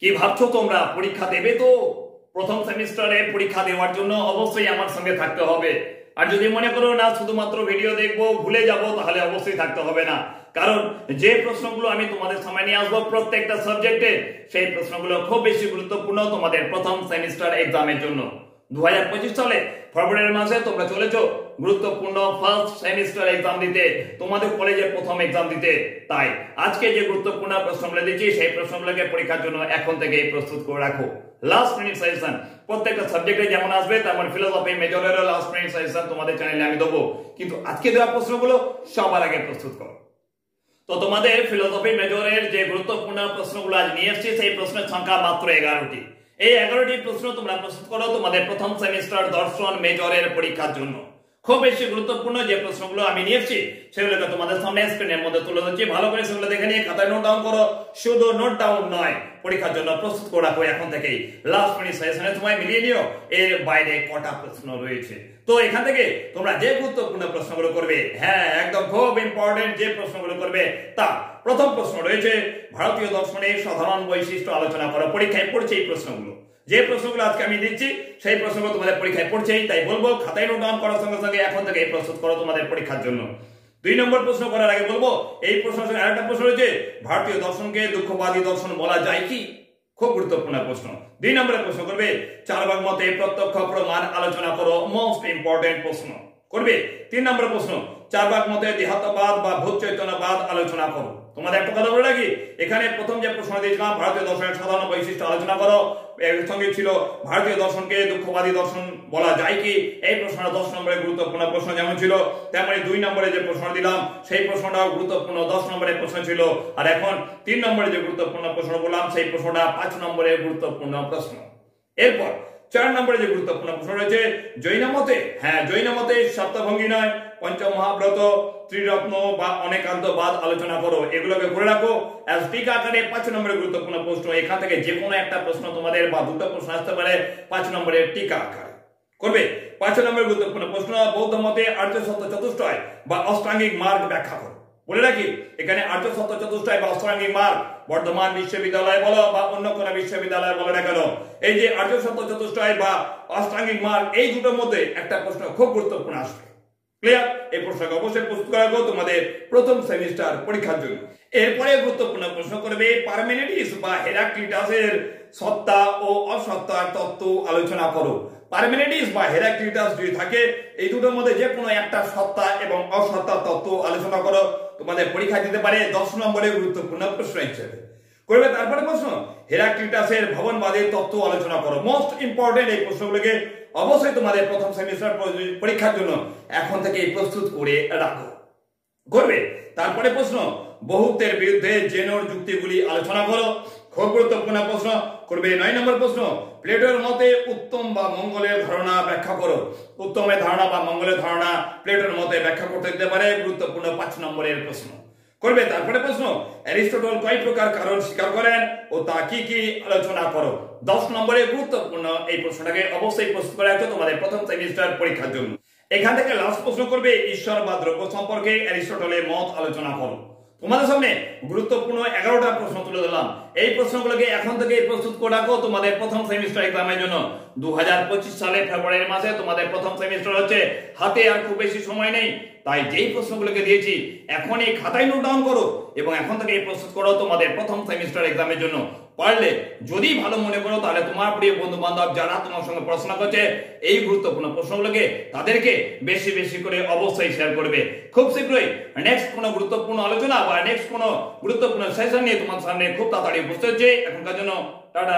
কি ভাবছো তোমরা পরীক্ষা দেবে তো? প্রথম সেমিস্টারে পরীক্ষা দেওয়ার জন্য অবশ্যই আমার সঙ্গে থাকতে হবে। আর যদি মনে করো না শুধুমাত্র ভিডিও দেখবো ভুলে যাব, তাহলে অবশ্যই থাকতে হবে না। কারণ যে প্রশ্নগুলো আমি তোমাদের সামনে নিয়ে আসবো প্রত্যেকটা সাবজেক্টে, সেই প্রশ্নগুলো খুব বেশি গুরুত্বপূর্ণ তোমাদের প্রথম সেমিস্টার এক্সামের জন্য। 2025 সালে ফেব্রুয়ারি মাসে তোমরা চলেছো গুরুত্বপূর্ণ ফার্স্ট সেমিস্টার এক্সাম দিতে, তোমাদের কলেজের প্রথম এক্সাম দিতে। তাই আজকে যে গুরুত্বপূর্ণ প্রশ্নগুলো দিচ্ছি সেই প্রশ্নগুলোকে পরীক্ষার জন্য এখন থেকেই প্রস্তুত করে রাখো। লাস্ট মিনিট সাজেশন প্রত্যেকটা সাবজেক্টে যেমন আসবে তেমন ফিলোসফি মেজরেরও লাস্ট মিনিট সাজেশন তোমাদের চ্যানেলে আমি দেবো, কিন্তু আজকে দেওয়া প্রশ্নগুলো সবার আগে প্রস্তুত করো। তো তোমাদের ফিলোসফি মেজরের যে গুরুত্বপূর্ণ প্রশ্নগুলো আজ নিয়ে এসেছি সেই প্রশ্নের সংখ্যা মাত্র 11টি। এই 11টি প্রশ্ন তোমরা প্রস্তুত করো তোমাদের প্রথম সেমিস্টার দর্শন মেজরের পরীক্ষার জন্য। খুব বেশি গুরুত্বপূর্ণ যে প্রশ্নগুলো আমি নিয়ে এসেছি সেগুলোকে তোমাদের সামনে স্ক্রিনের মধ্যে তুলে ধরছি। ভালো করে সেগুলো দেখে নিয়ে খাতায় নোট ডাউন করো। শুধু নোট ডাউন নয়, পরীক্ষার জন্য প্রস্তুত করে রাখো এখন থেকেই। লাস্ট মিনিট সেশনের সময় মিলিয়ে নিও এর বাইরে কটা প্রশ্ন রয়েছে। তো এখান থেকে তোমরা যে গুরুত্বপূর্ণ প্রশ্নগুলো করবে, হ্যাঁ একদম খুব ইম্পর্টেন্ট যে প্রশ্নগুলো করবে, তা প্রথম প্রশ্ন রয়েছে ভারতীয় দর্শনের সাধারণ বৈশিষ্ট্য আলোচনা করো। পরীক্ষায় পড়ছে এই প্রশ্নগুলো, যে প্রশ্নগুলো আজকে আমি দিচ্ছি সেই প্রশ্নগুলো তোমাদের পরীক্ষায় পড়ছেই, তাই বলবো খাতায় নোট ডাউন করার সঙ্গে সঙ্গে এখন থেকে প্রস্তুত করো তোমাদের পরীক্ষার জন্য। 2 নম্বর প্রশ্ন করার আগে বলবো এই প্রশ্নের সঙ্গে আরেকটা প্রশ্ন রয়েছে, ভারতীয় দর্শনকে দুঃখবাদী দর্শন বলা যায় কি? খুব গুরুত্বপূর্ণ প্রশ্ন। 2 নম্বরের প্রশ্ন করবে চারবাগ মতে প্রত্যক্ষ প্রমাণ আলোচনা করো। মোস্ট ইম্পর্টেন্ট প্রশ্ন করবে। 3 নম্বর প্রশ্ন চারবাগ মতে দেহাত্মবাদ বা ভূত চৈতন্যবাদ আলোচনা করো। তোমাদের একটা কথা বলে রাখি, এখানে প্রথম যে প্রশ্ন দিয়েছিলাম ভারতীয় দর্শনের সাধারণ বৈশিষ্ট্য আলোচনা করো, এর সঙ্গে ছিল ভারতীয় দর্শনকে দুঃখবাদী দর্শন বলা যায় কি। এই প্রশ্নটা 10 নম্বরের গুরুত্বপূর্ণ প্রশ্ন যেমন ছিল, তেমনি 2 নম্বরে যে প্রশ্ন দিলাম সেই প্রশ্নটাও গুরুত্বপূর্ণ 10 নম্বরের প্রশ্ন ছিল। আর এখন 3 নম্বরে যে গুরুত্বপূর্ণ প্রশ্ন বললাম সেই প্রশ্নটা 5 নম্বরের গুরুত্বপূর্ণ প্রশ্ন। এরপর 4 নম্বরে যে গুরুত্বপূর্ণ প্রশ্ন রয়েছে জৈন মতে, হ্যাঁ জৈন মতে সপ্তভঙ্গি নয় পঞ্চমহাব্রত ত্রিরত্ন বা অনেকান্তবাদ আলোচনা করো। এগুলোকে করে রাখো অ্যাজ টিকা আকারে 5 নম্বরের গুরুত্বপূর্ণ প্রশ্ন। এখান থেকে যে কোনো একটা প্রশ্ন তোমাদের বা দুটো প্রশ্ন আসতে পারে 5 নম্বরের টিকা আকারে করবে। 5 নম্বরের গুরুত্বপূর্ণ প্রশ্ন বৌদ্ধ মতে আর্য সত্য চতুষ্টয় বা অষ্টাঙ্গিক মার্গ ব্যাখ্যা করো। বলে রাখি এখানে আর্য সত্য চতুষ্টয় বা অষ্টাঙ্গিক মার্গ বর্ধমান বিশ্ববিদ্যালয় বলো বা অন্য কোনো বিশ্ববিদ্যালয় বলে না কেন, এই যে আর্য সত্য চতুষ্টয় বা অষ্টাঙ্গিক মার্গ এই দুটোর মধ্যে একটা প্রশ্ন খুব গুরুত্বপূর্ণ আসবে। ক্লিয়ার? এই প্রশ্নকে অবশ্যই প্রস্তুত করা রাখো তোমাদের প্রথম সেমিস্টার পরীক্ষার জন্য। এরপরে গুরুত্বপূর্ণ প্রশ্ন করবে পারমেনিডিস বা হেরাক্লিটাসের সত্তা ও অসত্তার তত্ত্ব আলোচনা করো। পারমেনিডিস বা হেরাক্লিটাস যদি থাকে এই দুটোর মধ্যে যে কোনো একটা সত্তা এবং অসত্তার তত্ত্ব আলোচনা করো। তোমাদের পরীক্ষা দিতে পারে 10 নম্বরের গুরুত্বপূর্ণ প্রশ্ন হিসেবে করবে। তারপরে প্রশ্ন হেরাক্লিটাসের ভবনবাদের তত্ত্ব আলোচনা করো। মোস্ট ইম্পর্টেন্ট এই প্রশ্নগুলোকে অবশ্যই তোমাদের প্রথম সেমিস্টার পরীক্ষার জন্য এখন থেকে প্রস্তুত করে রাখো করবে। তারপরে প্রশ্ন বহুত্বের বিরুদ্ধে জেনোর যুক্তিগুলি আলোচনা করো। খুব গুরুত্বপূর্ণ প্রশ্ন করবে। 9 নম্বর প্রশ্ন প্লেটোর মতে উত্তম বা মঙ্গলের ধারণা ব্যাখ্যা করো। উত্তমের ধারণা বা মঙ্গলের ধারণা প্লেটোর মতে ব্যাখ্যা করতে দিতে পারে, গুরুত্বপূর্ণ 5 নম্বরের প্রশ্ন করবে। তারপরে প্রশ্ন অ্যারিস্টটল কয় প্রকার কারণ স্বীকার করেন ও তা কি কি আলোচনা করো। 10 নম্বরের গুরুত্বপূর্ণ এই প্রশ্নটাকে অবশ্যই প্রস্তুত করে রাখো তোমাদের প্রথম সেমিস্টার পরীক্ষার জন্য। এখান থেকে লাস্ট প্রশ্ন করবে ঈশ্বর বা দ্রব্য সম্পর্কে অ্যারিস্টটলের মত আলোচনা করো। তোমাদের সামনে গুরুত্বপূর্ণ 11টা প্রশ্ন তুলে দিলাম। এই প্রশ্নগুলোকে এখন থেকে প্রস্তুত করে রাখো তোমাদের প্রথম সেমিস্টার এক্সামের জন্য। 2025 সালে ফেব্রুয়ারি মাসে তোমাদের প্রথম সেমিস্টার হচ্ছে, হাতে আর খুব বেশি সময় নেই। তাই যেই প্রশ্নগুলোকে দিয়েছি এখনই খাতায় নোট ডাউন করো এবং এখন থেকে প্রস্তুত করো তোমাদের প্রথম সেমিস্টার এক্সামের জন্য। পারলে যদি ভালো মনে করো তাহলে তোমার প্রিয় বন্ধু বান্ধব যারা তোমার সঙ্গে পড়াশোনা করছে এই গুরুত্বপূর্ণ প্রশ্নগুলোকে তাদেরকে বেশি বেশি করে অবশ্যই শেয়ার করবে। খুব শীঘ্রই নেক্সট কোনো গুরুত্বপূর্ণ আলোচনা বা নেক্সট কোনো গুরুত্বপূর্ণ সেশন নিয়ে তোমার সামনে খুব তাড়াতাড়ি উপস্থিত হচ্ছে। এখনকার জন্য টাটা।